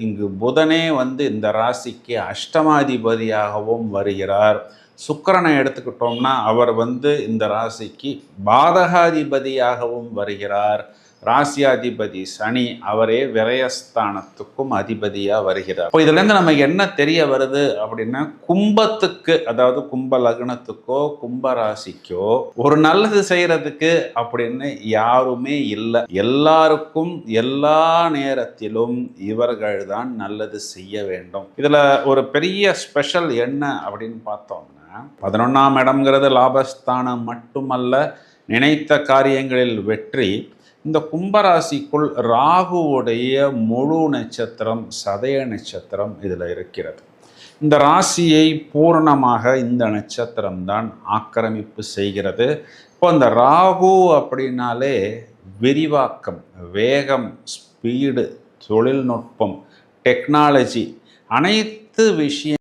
இங்கு புதனே இந்த ராசிக்கு அஷ்டமாதிபதியாகவும் வருகிறார். சுக்கிரனை எடுத்துக்கிட்டோம்னா அவர் இந்த ராசிக்கு பாதகாதிபதியாகவும் வருகிறார். ராசியாதிபதி சனி அவரே விரயஸ்தானத்துக்கும் அதிபதியாக வருகிறார். இப்போ இதுலேருந்து நமக்கு என்ன தெரிய வருது அப்படின்னா, கும்பத்துக்கு, அதாவது கும்ப லக்னத்துக்கோ கும்ப ராசிக்கோ ஒரு நல்லது செய்யறதுக்கு அப்படின்னு யாருமே இல்லை. எல்லாருக்கும் எல்லா நேரத்திலும் இவர்கள் தான் நல்லது செய்ய வேண்டும். இதுல ஒரு பெரிய ஸ்பெஷல் என்ன அப்படின்னு பார்த்தோம்னா, 11ஆம் இடம்ங்கிறது லாபஸ்தானம் மட்டுமல்ல, நினைத்த காரியங்களில் வெற்றி. இந்த கும்பராசிக்குள் ராகுவுடைய முழு நட்சத்திரம் சதய நட்சத்திரம் இதில் இருக்கிறது. இந்த ராசியை பூரணமாக இந்த நட்சத்திரம் தான் ஆக்கிரமிப்பு செய்கிறது. இப்போ இந்த ராகு அப்படின்னாலே விரிவாக்கம், வேகம், ஸ்பீடு, தொழில்நுட்பம், டெக்னாலஜி, அனைத்து விஷயம்